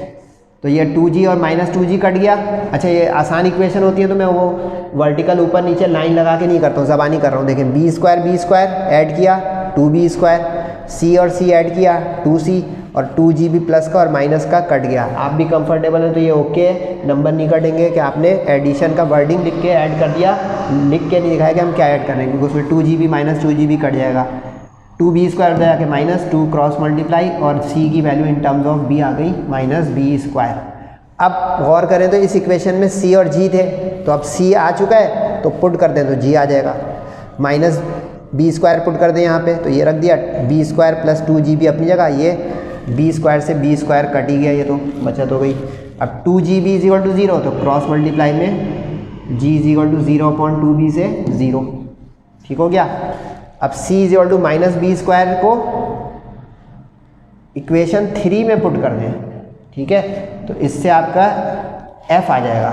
तो ये 2g और माइनस 2g कट गया। अच्छा, ये आसान इक्वेशन होती है तो मैं वो वर्टिकल ऊपर नीचे लाइन लगा के नहीं करता हूँ, ज़बानी कर रहा हूँ। देखें बी स्क्वायर ऐड किया 2b स्क्वायर, सी और सी ऐड किया 2c, और 2g भी प्लस का और माइनस का कट गया। आप भी कंफर्टेबल हैं तो ये ओके, नंबर नहीं कटेंगे कि आपने एडिशन का वर्डिंग लिख के ऐड कर दिया, लिख के नहीं दिखाया कि हम क्या ऐड कर रहे हैं, क्योंकि उसमें 2g भी माइनस 2g भी कट जाएगा। 2b स्क्वायर जाके माइनस 2 क्रॉस मल्टीप्लाई, और c की value in terms of b आ गई माइनस b स्क्वायर। अब गौर करें तो इस इक्वेशन में c और g थे, तो अब c आ चुका है तो पुट कर दें तो g आ जाएगा, माइनस b स्क्वायर पुट कर दें यहाँ पे, तो ये रख दिया b स्क्वायर प्लस 2g भी अपनी जगह, ये b स्क्वायर से b स्क्वायर कट ही गया, ये तो बचत हो गई। अब 2gb इज इक्वल टू 0, तो क्रॉस मल्टीप्लाई में g is equal to 0/2b से 0, ठीक हो गया। अब c is equal to minus b square को इक्वेशन 3 में पुट कर दें, ठीक है, तो इससे आपका f आ जाएगा,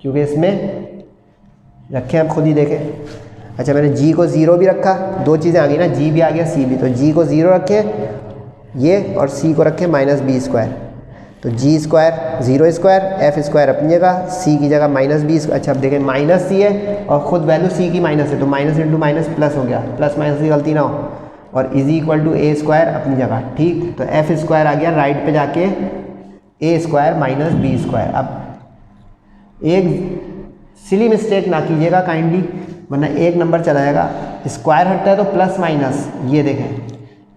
क्योंकि इसमें रखें, आप खुद ही देखें। अच्छा, मैंने g को 0 भी रखा, दो चीज़ें आ गई ना, g भी आ गया c भी, तो g को 0 रखें ये, और c को रखें माइनस b स्क्वायर, तो g square 0 square, f square अपनी जगह, c की जगह माइनस b। अच्छा, अब देखें माइनस c है और ख़ुद वैल्यू c की माइनस है, तो माइनस इंटू माइनस प्लस हो गया, प्लस माइनस की गलती ना हो, और is equal to a square अपनी जगह, ठीक। तो f स्क्वायर आ गया राइट पे जाके a square minus b square. अब एक सिली मिस्टेक ना कीजिएगा काइंडली, वरना एक नंबर चला जाएगा। स्क्वायर हटता है तो प्लस माइनस, ये देखें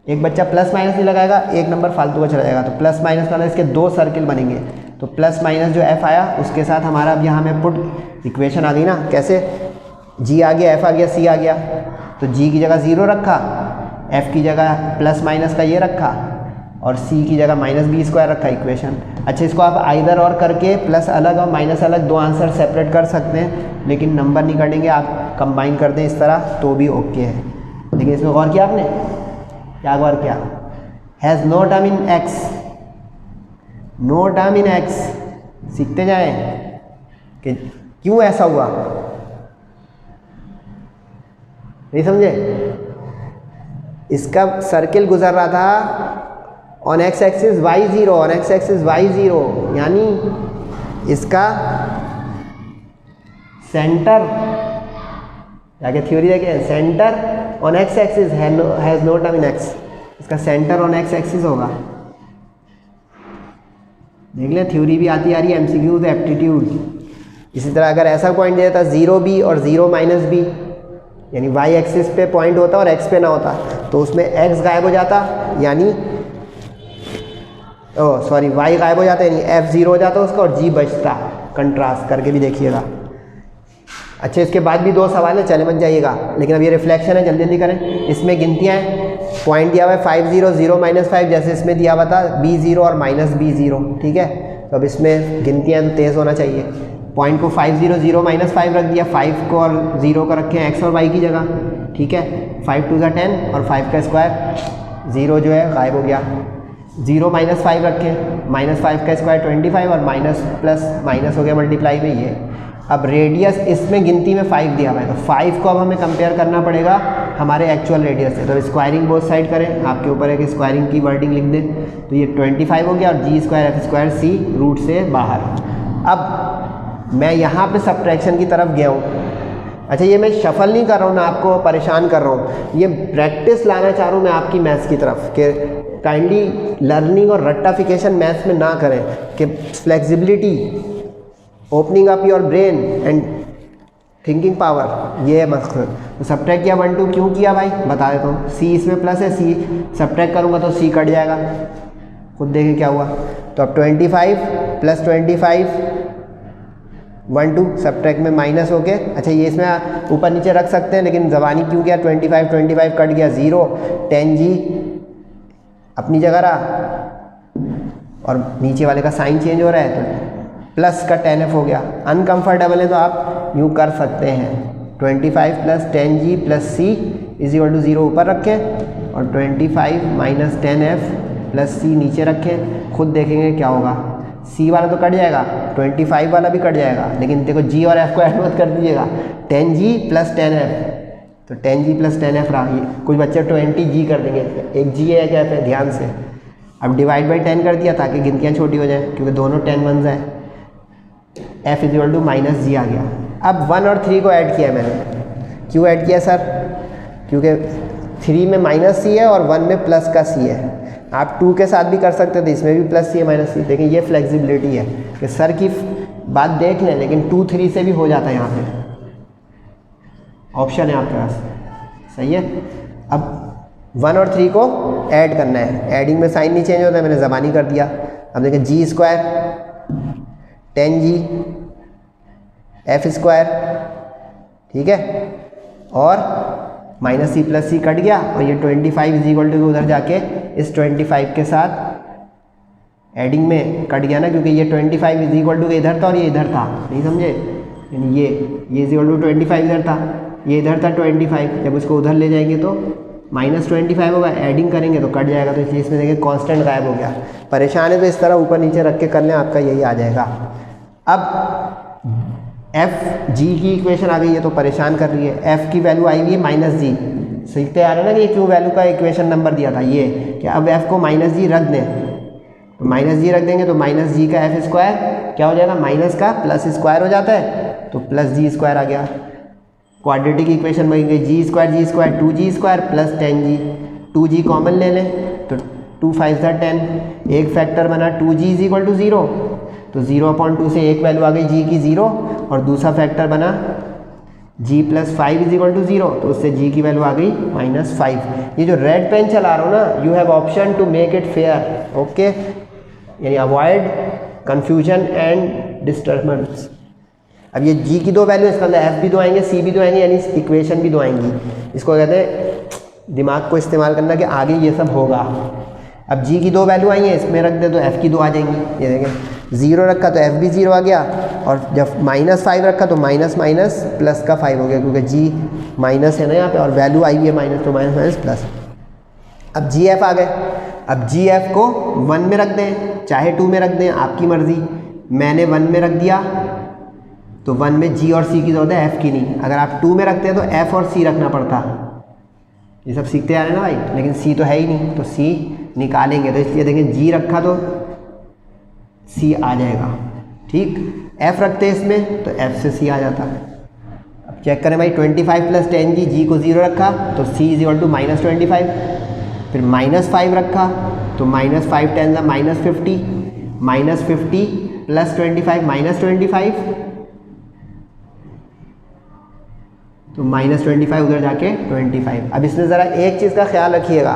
एक बच्चा प्लस माइनस नहीं लगाएगा, एक नंबर फालतू का चला जाएगा, तो प्लस माइनस वाला इसके दो सर्किल बनेंगे, तो प्लस माइनस जो f आया उसके साथ हमारा अब यहाँ में पुट इक्वेशन आ गई ना, कैसे g आ गया, f आ गया, c आ गया, तो g की जगह 0 रखा, f की जगह प्लस माइनस का ये रखा, और c की जगह माइनस b स्क्वायर रखा इक्वेशन। अच्छा, इसको आप आइदर और करके प्लस अलग और माइनस अलग दो आंसर सेपरेट कर सकते हैं, लेकिन नंबर नहीं कटेंगे, आप कंबाइन कर दें इस तरह तो भी ओके है। लेकिन इसमें गौर किया आपने, क्या गौर किया, has no term in x, no term in x, सीखते जाएं कि क्यों ऐसा हुआ, नहीं समझे। इसका सर्किल गुजर रहा था on x axis y0, on x axis y0, यानी इसका सेंटर, जाके थ्योरी देखें, centre on x axis has no term in x, इसका सेंटर ऑन x एक्सिस होगा। देख लें, थ्योरी भी आती आ रही है, MCQ तो एप्टीट्यूड। इसी तरह अगर ऐसा पॉइंट दिया था 0b और 0 माइनस b, यानी y एक्सिस पे पॉइंट होता और x पे ना होता, तो उसमें x गायब हो जाता, यानी सॉरी y गायब हो जाता, यानी f0 हो जाता उसका, और g बचता। कंट्रास्ट करके भी देखिएगा। अच्छा, इसके बाद भी दो सवाल है, चले मत जाइएगा, लेकिन अब ये रिफ्लेक्शन है, जल्दी जल्दी करें। इसमें गिनतियाँ हैं, पॉइंट दिया हुआ है 5 0 0 माइनस 5, जैसे इसमें दिया हुआ था b0 और माइनस b0, ठीक है। तो अब इसमें गिनतियाँ तो तेज़ होना चाहिए। पॉइंट को 5 0 0 माइनस 5 रख दिया, 5 को और 0 को रखें x और y की जगह, ठीक है। 5 2 10 और 5 का स्क्वायर, 0 जो है गायब हो गया, 0 माइनस 5 रखें, माइनस 5 का स्क्वायर 25, और माइनस प्लस माइनस हो गया मल्टीप्लाई में ये। अब रेडियस इसमें गिनती में 5 दिया हुआ है, तो 5 को अब हमें कंपेयर करना पड़ेगा हमारे एक्चुअल रेडियस से, तो स्क्वायरिंग बोथ साइड करें, आपके ऊपर है कि स्क्वायरिंग की वर्डिंग लिख दें, तो ये 25 हो गया, और g square f square c root से बाहर। अब मैं यहाँ पे सब्ट्रैक्शन की तरफ गया हूँ। अच्छा, ये मैं शफल नहीं कर रहा हूँ ना, आपको परेशान कर रहा हूँ, ये प्रैक्टिस लाना चाह रहा हूँ मैं आपकी मैथ्स की तरफ, कि काइंडली लर्निंग और रट्टाफिकेशन मैथ्स में ना करें, कि flexibility, opening up your brain and thinking power, ये है मकसद। तो सब्ट्रैक्ट किया 1 2 क्यों किया भाई, बता देता हूँ। c इसमें प्लस है, c सब्ट्रैक्ट करूँगा तो c कट जाएगा, खुद देखें क्या हुआ। तो अब 25 प्लस 25 1 2 सब्ट्रैक्ट में माइनस हो गए। अच्छा, ये इसमें ऊपर नीचे रख सकते हैं, लेकिन ज़बानी क्यों किया, 25 कट गया, 0 10g अपनी जगह रहा, और नीचे वाले का साइन चेंज हो रहा है तो प्लस का 10f हो गया। अनकम्फर्टेबल है तो आप यूँ कर सकते हैं 25 + 10g + c = 0 ऊपर रखें और 25 - 10f + c नीचे रखें। खुद देखेंगे क्या होगा, c वाला तो कट जाएगा, 25 वाला भी कट जाएगा, लेकिन देखो g और f को ऐड मत कर दीजिएगा। 10g + 10f, तो 10g + 10f रहा। कुछ बच्चे 20g कर देंगे, एक g है एक f है, ध्यान से। अब डिवाइड बाई 10 कर दिया ताकि गिनतियाँ छोटी हो जाए, क्योंकि दोनों 10 1s है। f = -g आ गया। अब 1 और 3 को ऐड किया मैंने। क्यों ऐड किया सर? क्योंकि 3 में -c है और 1 में प्लस का c है। आप 2 के साथ भी कर सकते थे, इसमें भी +c है -c। देखिए ये फ्लेक्सिबिलिटी है कि सर की बात देख लें, लेकिन 2 3 से भी हो जाता है। यहाँ पे ऑप्शन है आपके पास, सही है। अब 1 और 3 को ऐड करना है। ऐडिंग में साइन नहीं चेंज होता है, मैंने ज़बानी कर दिया। अब देखें g² 10g f², ठीक है, और -c + c कट गया और ये 25 = उधर जाके इस 25 के साथ एडिंग में कट गया ना, क्योंकि ये 25 = इधर था और ये इधर था, नहीं समझे? यानी ये = 25 इधर था, ये इधर था 25। जब उसको उधर ले जाएंगे तो -25 होगा, एडिंग करेंगे तो कट जाएगा। तो इसलिए इसमें देखिए कांस्टेंट गायब हो गया। परेशान है तो इस तरह ऊपर नीचे रख के कर लें, आपका यही आ जाएगा। अब f g की इक्वेशन आ गई है तो परेशान कर रही है। f की वैल्यू आई हुई है -g। सीखते आ रहे हैं ना कि ये क्यों वैल्यू का इक्वेशन नंबर दिया था, ये कि अब f को -g रख दें, तो -g रख देंगे तो -g का f² क्या हो जाएगा, माइनस का प्लस स्क्वायर हो जाता है, तो +g² आ गया। क्वाड्रेटिक इक्वेशन बन गई g² 2g² + 10g। 2g common ले लें तो 2 5 10, एक फैक्टर बना 2g = 0, तो 0/2 से एक वैल्यू आ गई g की 0, और दूसरा फैक्टर बना g + 5 = 0, तो उससे g की वैल्यू आ गई -5। ये जो रेड पेन चला रहा हूँ ना, you have option to make it fair, okay, यानी अवॉइड कन्फ्यूजन एंड डिस्टर्बेंस। अब ये g की 2 वैल्यू, इसका मतलब f भी 2 आएंगे, c भी 2 आएंगे, यानी इक्वेशन भी 2 आएंगी। इसको कहते हैं दिमाग को इस्तेमाल करना कि आगे ये सब होगा। अब g की 2 वैल्यू आई है, इसमें रख दे तो f की 2 आ जाएंगी। ये देखें 0 रखा तो f भी 0 आ गया, और जब -5 रखा तो माइनस माइनस प्लस का 5 हो गया, क्योंकि g माइनस है ना यहाँ पे और वैल्यू आई है माइनस, तो माइनस माइनस प्लस। अब gf आ गए। अब gf को 1 में रख दें, चाहे 2 में रख दें, आपकी मर्जी। मैंने 1 में रख दिया तो 1 में g और c की जरूरत है, f की नहीं। अगर आप 2 में रखते हैं तो f और c रखना पड़ता। ये सब सीखते आ रहे हैं ना भाई, लेकिन c तो है ही नहीं, तो c निकालेंगे। तो इसलिए देखें g रखा तो c आ जाएगा, ठीक। f रखते हैं इसमें तो f से c आ जाता है। अब चेक करें भाई, 25 + 10g, g को 0 रखा तो c = -25, फिर -5 रखा तो -5 × 10 = -50, -50 + 25 -25, तो -25 उधर जाके 25। अब इसमें ज़रा एक चीज़ का ख्याल रखिएगा,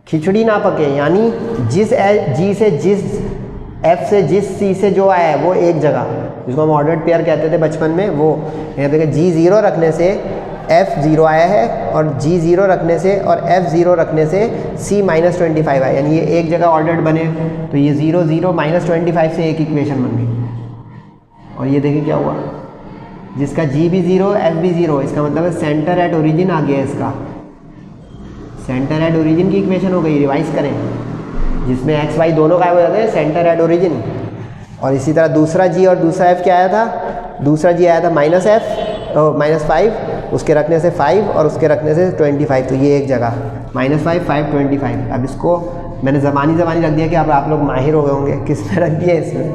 खिचड़ी ना पके, यानी जिस g से जिस f से जिस c से जो आया है वो एक जगह, जिसको हम ऑर्डर्ड पेयर कहते थे बचपन में, वो यहाँ देखिए g 0 रखने से f 0 आया है, और g 0 रखने से और f 0 रखने से c -25 आया, यानी ये एक जगह ऑर्डर्ड बने, तो ये 0 0 -25 से एक इक्वेशन बन गई। और ये देखिए क्या हुआ, जिसका g भी 0 f भी 0, इसका मतलब है सेंटर एट ओरिजिन आ गया। इसका सेंटर एट ओरिजिन की इक्वेशन हो गई। रिवाइज करें, जिसमें एक्स वाई दोनों गायब हो जाते हैं, सेंटर एट ओरिजिन। और इसी तरह दूसरा g और दूसरा f क्या आया था, दूसरा g आया था -5, उसके रखने से 5 और उसके रखने से 25, तो ये एक जगह -5 5 25। अब इसको मैंने ज़बानी रख दिया कि अब आप लोग माहिर हो गए होंगे। किस में रख दिए, इसमें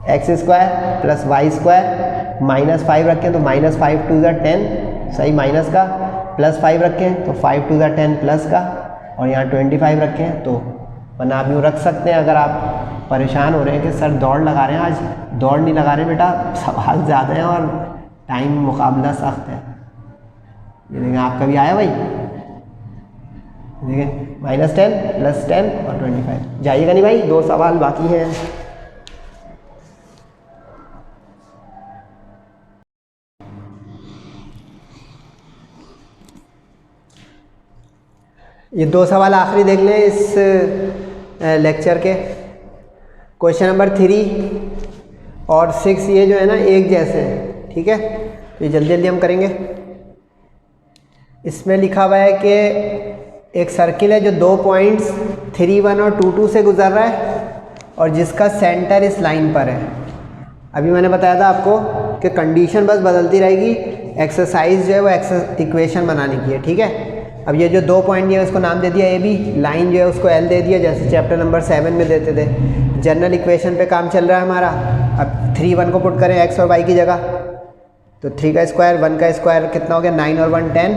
x² + y² -5 रखें तो -5 × 2 = 10, सही, माइनस का, +5 रखें तो 5 × 2 = 10 प्लस का, और यहाँ 25 रखें तो, वरना आप यूँ रख सकते हैं। अगर आप परेशान हो रहे हैं कि सर दौड़ लगा रहे हैं, आज दौड़ नहीं लगा रहे बेटा, सवाल ज़्यादा हैं और टाइम मुकाबला सख्त है। ये देखें आपका भी आया भाई, देखें -10 + 10 और 25। जाइएगा नहीं भाई, 2 सवाल बाकी हैं। ये 2 सवाल आखिरी देख लें इस लेक्चर के। क्वेश्चन नंबर 3 और 6 ये जो है ना एक जैसे हैं, ठीक है। तो ये जल्दी जल्दी हम करेंगे। इसमें लिखा हुआ है कि एक सर्किल है जो 2 पॉइंट्स 3, 1 और 2, 2 से गुजर रहा है और जिसका सेंटर इस लाइन पर है। अभी मैंने बताया था आपको कि कंडीशन बस बदलती रहेगी, एक्सरसाइज जो है वो इक्वेशन बनाने की है, ठीक है। अब ये जो 2 पॉइंट दिए उसको नाम दे दिया ए बी, लाइन जो है उसको एल दे दिया, जैसे चैप्टर नंबर 7 में देते थे। जनरल इक्वेशन पे काम चल रहा है हमारा। अब 3, 1 को पुट करें एक्स और वाई की जगह, तो 3 का स्क्वायर 1 का स्क्वायर कितना हो गया 9 और 1 10,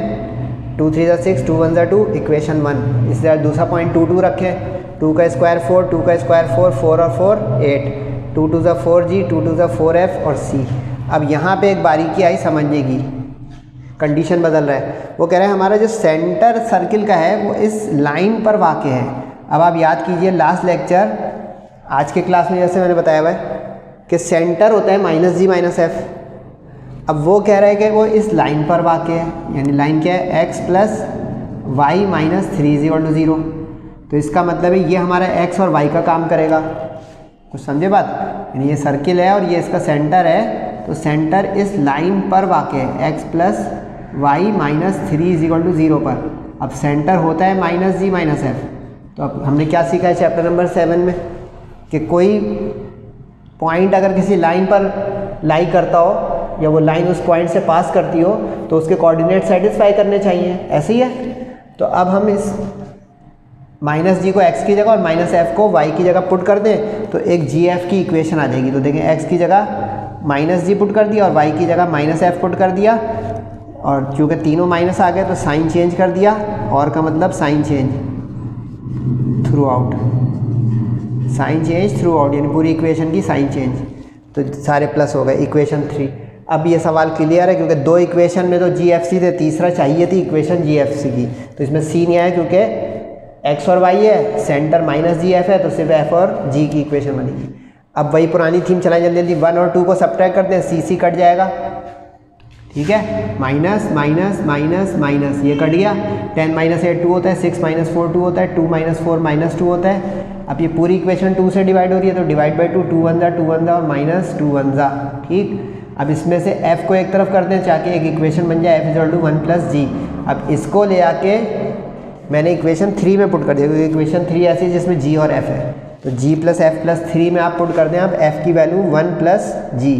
2 3 6, 2 1 2, इक्वेशन 1। इस तरह दूसरा पॉइंट 2 2 रखें, 2 का स्क्वायर 4, 2 का स्क्वायर 4, 4 और 4 8, 2 2 4G, 2 2 4F और C। अब यहाँ पे एक बारीकी आई समझने की, कंडीशन बदल रहा है। वो कह रहे हैं हमारा जो सेंटर सर्किल का है वो इस लाइन पर वाक़ है। अब आप याद कीजिए लास्ट लेक्चर आज के क्लास में जैसे मैंने बताया हुआ है कि सेंटर होता है -G - F। अब वो कह रहा है कि वो इस लाइन पर वाक़ है, यानी लाइन क्या है x + y - 3 = 0। तो इसका मतलब है ये हमारा x और y का काम करेगा। कुछ समझे बात? यानी ये सर्किल है और ये इसका सेंटर है, तो सेंटर इस लाइन पर वाक़ है x + y - 3 = 0 पर। अब सेंटर होता है -G - F। तो अब हमने क्या सीखा है चैप्टर नंबर 7 में कि कोई पॉइंट अगर किसी लाइन पर लाई करता हो या वो लाइन उस पॉइंट से पास करती हो तो उसके कोऑर्डिनेट सेटिस्फाई करने चाहिए, ऐसे ही है। तो अब हम इस -G को x की जगह और -F को y की जगह पुट कर दें तो एक GF की इक्वेशन आ जाएगी। तो देखें x की जगह -G पुट कर दिया और y की जगह -F पुट कर दिया, और चूँकि तीनों माइनस आ गए तो साइन चेंज कर दिया, और का मतलब sign change throughout, sign change throughout, यानी पूरी इक्वेशन की साइन चेंज। तो सारे प्लस हो गए, इक्वेशन 3। अब ये सवाल क्लियर है क्योंकि 2 इक्वेशन में तो GFC थे, तीसरा चाहिए थी इक्वेशन GFC की, तो इसमें C नहीं आया क्योंकि x और y है, सेंटर -GF है, तो सिर्फ F और G की इक्वेशन बनेगी। अब वही पुरानी थीम चलाएं जल्दी जल्दी। 1 और 2 को सब्ट्रैक्ट करते हैं, CC कट जाएगा, ठीक है, माइनस माइनस माइनस माइनस, ये कट गया। 10 - 8 2 होता है, 6 - 4 2 होता है, 2 - 4 -2 होता है। अब ये पूरी इक्वेशन 2 से डिवाइड हो रही है तो डिवाइड बाई 2, 2 1 2 1 और -2 1, ठीक। अब इसमें से f को एक तरफ कर दें ताकि एक इक्वेशन बन जाए f = 1 + g। अब इसको ले आके मैंने इक्वेशन 3 में पुट कर दिया क्योंकि इक्वेशन 3 ऐसी है जिसमें g और f है, तो g + f + 3 में आप पुट कर दें। अब f की वैल्यू 1 + g,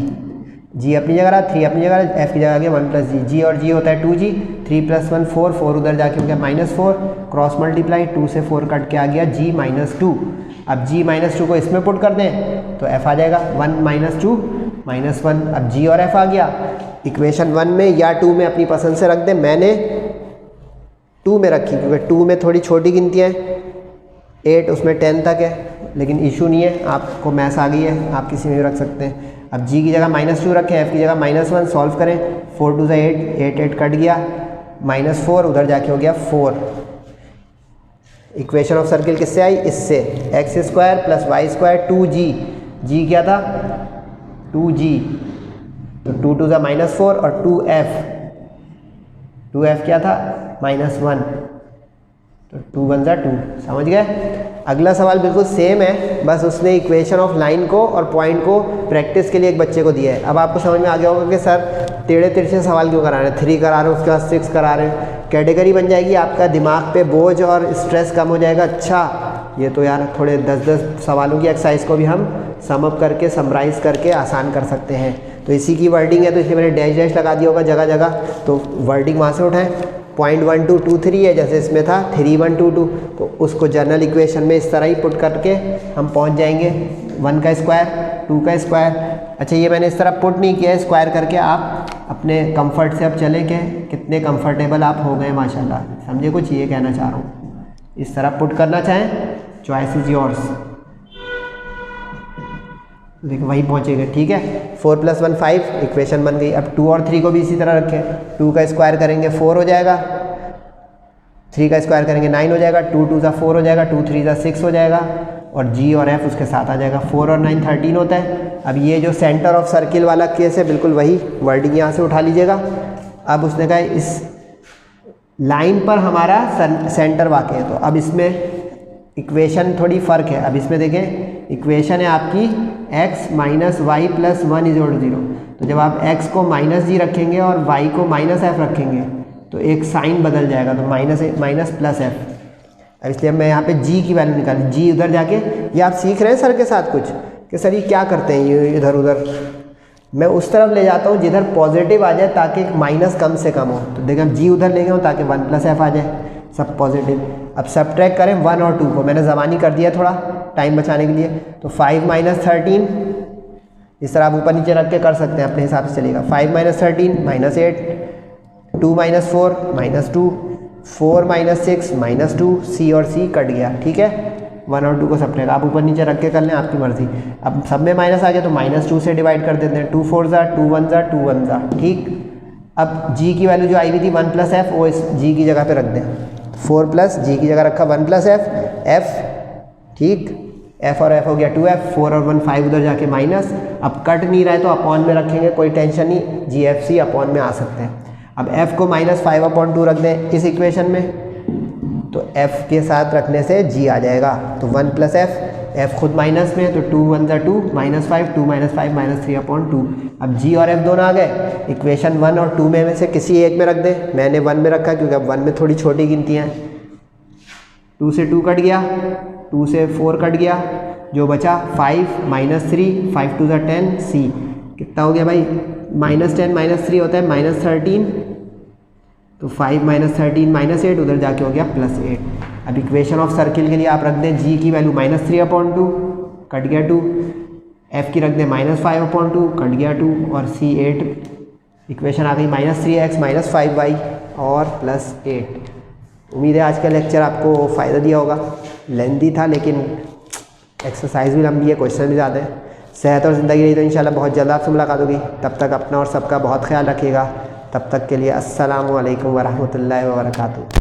g अपनी जगह रहा, 3 अपनी जगह, f की जगह आ गया 1 + g। g और g होता है 2g, 3 + 1 4, 4 उधर जाके हो गया -4, क्रॉस मल्टीप्लाई 2 से 4 कट के आ गया g - 2। अब g - 2 को इसमें पुट कर दें तो f आ जाएगा 1 - 2 - 1। अब g और f आ गया इक्वेशन 1 में या 2 में, अपनी पसंद से रख दें। मैंने 2 में रखी क्योंकि 2 में थोड़ी छोटी गिनती है, 8 उसमें 10 तक है, लेकिन इशू नहीं है, आपको मैथ्स आ गई है, आप किसी में भी रख सकते हैं। अब g की जगह -2 रखें, f की जगह -1, सॉल्व करें, 4 2 8, 8 8 कट गया, -4 उधर जाके हो गया 4। इक्वेशन ऑफ सर्किल किससे आई? इससे, x² + y² 2g, g क्या था 2g, तो 2 2 -4 और 2f क्या था -1, तो 2 1 2, समझ गए। अगला सवाल बिल्कुल सेम है, बस उसने इक्वेशन ऑफ लाइन को और पॉइंट को प्रैक्टिस के लिए एक बच्चे को दिया है। अब आपको समझ में आ गया होगा कि सर टेढ़े तिरछे सवाल क्यों करा रहे हैं, 3 करा रहे हैं उसके बाद 6 करा रहे हैं। कैटेगरी बन जाएगी, आपका दिमाग पे बोझ और स्ट्रेस कम हो जाएगा। अच्छा ये तो यार थोड़े 10-10 सवालों की एक्सरसाइज को भी हम सम अप करके समराइज़ करके आसान कर सकते हैं। तो इसी की वर्डिंग है, तो इसलिए मैंने डैश डैश लगा दिया होगा जगह जगह, तो वर्डिंग वहाँ से उठाएँ। पॉइंट 1 2 2 3 है, जैसे इसमें था 3 1 2 2, तो उसको जनरल इक्वेशन में इस तरह ही पुट करके हम पहुंच जाएंगे 1 का स्क्वायर 2 का स्क्वायर। अच्छा ये मैंने इस तरह पुट नहीं किया है स्क्वायर करके, आप अपने कंफर्ट से अब चले के कितने कंफर्टेबल आप हो गए माशाल्लाह, समझे कुछ, ये कहना चाह रहा हूँ। इस तरह पुट करना चाहें, चॉइस इज़ योर्स। देखो वही पहुँचेगा, ठीक है। 4 + 1 5, इक्वेशन बन गई। अब 2 और 3 को भी इसी तरह रखें, 2 का स्क्वायर करेंगे 4 हो जाएगा, 3 का स्क्वायर करेंगे 9 हो जाएगा, 2 2 4 हो जाएगा, 2 3 6 हो जाएगा, और g और f उसके साथ आ जाएगा। 4 और 9 13 होता है। अब ये जो सेंटर ऑफ सर्किल वाला केस है बिल्कुल वही वर्डिंग यहाँ से उठा लीजिएगा। अब उसने कहा इस लाइन पर हमारा सेंटर वाक़ है, तो अब इसमें इक्वेशन थोड़ी फ़र्क है। अब इसमें देखें इक्वेशन है आपकी x minus Y plus 1 is equal to 0। तो जब आप x को माइनस जी रखेंगे और y को माइनस एफ रखेंगे तो एक साइन बदल जाएगा, तो माइनस प्लस एफ। अब इसलिए मैं यहाँ पे g की वैल्यू निकाली, g उधर जाके, ये आप सीख रहे हैं सर के साथ कुछ कि सर ये क्या करते हैं ये इधर उधर, मैं उस तरफ ले जाता हूँ जिधर पॉजिटिव आ जाए ताकि माइनस कम से कम हो। तो देखें हम जी उधर ले गए हूँ ताकि 1 प्लस एफ आ जाए, सब पॉजिटिव। अब सब्ट्रैक्ट करें 1 और 2 को, मैंने ज़बानी कर दिया थोड़ा टाइम बचाने के लिए। तो 5 माइनस 13, इस तरह आप ऊपर नीचे रख के कर सकते हैं, अपने हिसाब से चलेगा। 5 minus 13 minus 8, 2 minus 4 minus 2, 4 minus 6 minus 2, सी और सी कट गया, ठीक है। 1 और 2 को सब्ट्रैक्ट आप ऊपर नीचे रख के कर लें, आपकी मर्ज़ी। अब सब में माइनस आ गया तो -2 से डिवाइड कर देते हैं, 2 4 ज़ा 2 1 ज़ा 2 1 ज़ा, ठीक। अब g की वैल्यू जो आई हुई थी 1 प्लस एफ, वो इस g की जगह पे रख दें। 4 प्लस g की जगह रखा 1 प्लस एफ, ठीक। f और f हो गया 2f, 4 और 1 5 उधर जाके माइनस। अब कट नहीं रहा है तो अपॉन में रखेंगे, कोई टेंशन नहीं, GFC अपॉन में आ सकते हैं। अब f को -5/2 रख दें इस इक्वेशन में, तो f के साथ रखने से g आ जाएगा। तो 1 प्लस f खुद माइनस में है तो 2 1 ज़ा 2 -5, 2 - 5 -3/2। अब g और f दोनों आ गए, इक्वेशन 1 और 2 में से किसी एक में रख दें। मैंने 1 में रखा क्योंकि अब 1 में थोड़ी छोटी गिनती हैं। 2 से 2 कट गया, 2 से 4 कट गया, जो बचा 5 -3, 5 2 ज़ा 10, c कितना हो गया भाई, -10 -3 होता है -13, तो 5 - 13 -8 उधर जाके हो गया +8। अब इक्वेशन ऑफ सर्किल के लिए आप रख दें g की वैल्यू -3/2, कट गया 2, f की रख दें -5/2, कट गया 2, और c 8। इक्वेशन आ गई -3x -5y और +8। उम्मीद है आज का लेक्चर आपको फ़ायदा दिया होगा। लेंदी था लेकिन एक्सरसाइज भी लंबी है, क्वेश्चन भी ज़्यादा है। सेहत और ज़िंदगी रही तो इंशाल्लाह बहुत जल्द आपसे मुलाकात होगी। तब तक अपना और सबका बहुत ख्याल रखिएगा। तब तक के लिए अस्सलामु अलैकुम वरहमतुल्लाहि वबरकातुहू।